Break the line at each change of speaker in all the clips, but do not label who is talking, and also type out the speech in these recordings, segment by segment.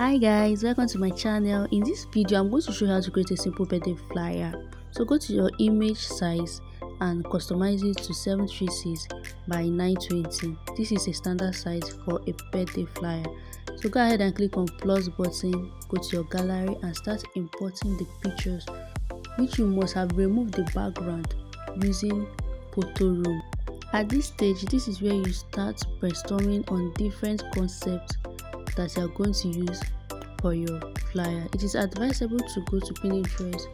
Hi guys, welcome to my channel. In this video I'm going to show you how to create a simple birthday flyer. So go to your image size and customize it to 736 by 920. This is a standard size for a birthday flyer. So go ahead and click on plus button, go to your gallery and start importing the pictures, which you must have removed the background using photo room. At this stage, this is where you start brainstorming on different concepts that you are going to use for your flyer. It is advisable to go to Pinterest,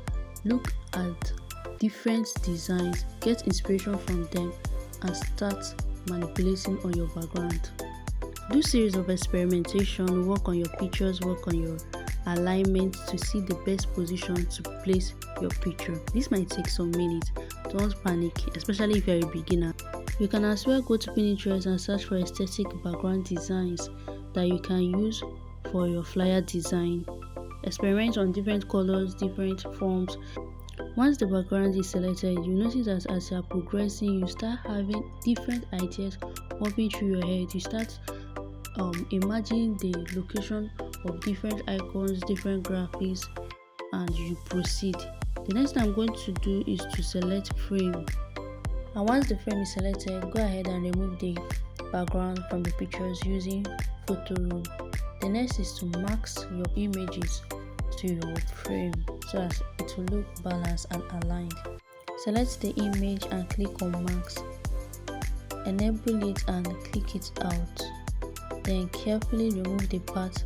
look at different designs, get inspiration from them and start manipulating on your background. Do series of experimentation, work on your pictures, work on your alignment to see the best position to place your picture. This might take some minutes. Don't panic, especially if you're a beginner. You can as well go to Pinterest and search for aesthetic background designs that you can use for your flyer design. Experiment on different colors, different forms. Once the background is selected, you notice that as you are progressing, you start having different ideas popping through your head. You start imagining the location of different icons, different graphics, and you proceed. The next thing I'm going to do is to select frame. And once the frame is selected, go ahead and remove the background from the pictures using photo room. The next is to mask your images to your frame so as it will look balanced and aligned. Select the image and click on mask. Enable it and click it out. Then carefully remove the part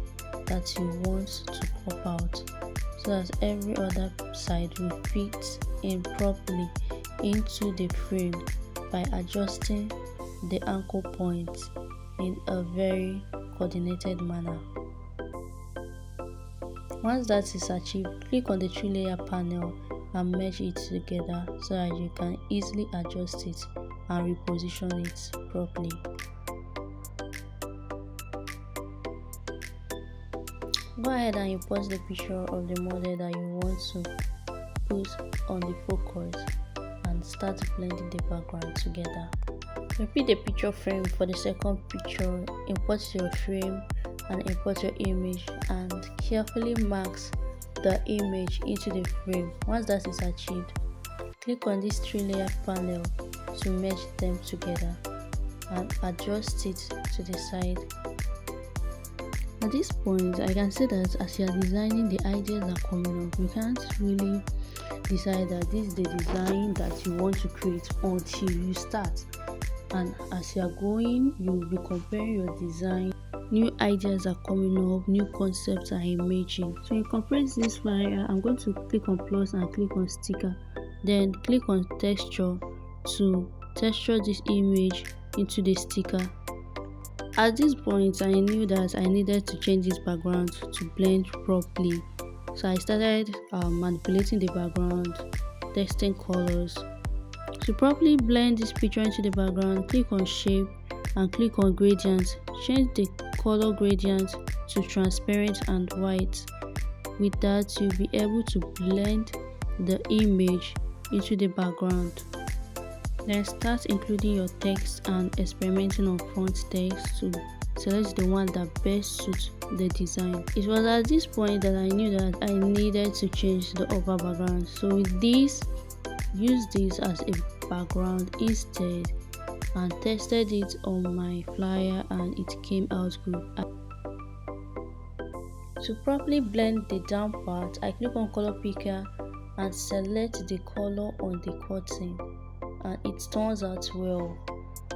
that you want to pop out so that every other side will fit in properly into the frame by adjusting the anchor points in a very coordinated manner. Once that is achieved, click on the 3-layer panel and merge it together so that you can easily adjust it and reposition it properly. Go ahead and import the picture of the model that you want to put on the focus and start blending the background together. Repeat the picture frame for the second picture, import your frame and import your image and carefully mask the image into the frame. Once that is achieved, click on this 3-layer panel to merge them together and adjust it to the side. At this point, I can say that as you are designing, the ideas are coming up. You can't really decide that this is the design that you want to create until you start. And as you are going, you will be comparing your design. New ideas are coming up, new concepts are emerging. So you compress this flyer. I'm going to click on plus and click on sticker. Then click on texture to texture this image into the sticker. At this point, I knew that I needed to change this background to blend properly. So I started manipulating the background, testing colors. To properly blend this picture into the background, click on shape and click on gradient. Change the color gradient to transparent and white. With that, you'll be able to blend the image into the background. Then start including your text and experimenting on font text to select the one that best suits the design. It was at this point that I knew that I needed to change the upper background. So with this, use this as a background instead and tested it on my flyer and it came out good. To properly blend the down part, I click on color picker and select the color on the curtain and it turns out well.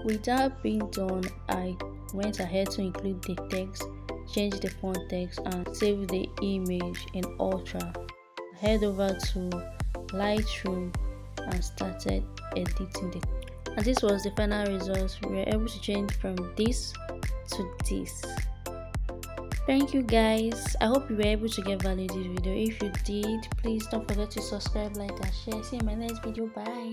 With that being done, I went ahead to include the text, change the font text and save the image in Ultra. Head over to Lightroom and started editing it. And this was the final result. We were able to change from this to this. Thank you guys. I hope you were able to get value in this video. If you did, please don't forget to subscribe, like and share. See you in my next video. Bye.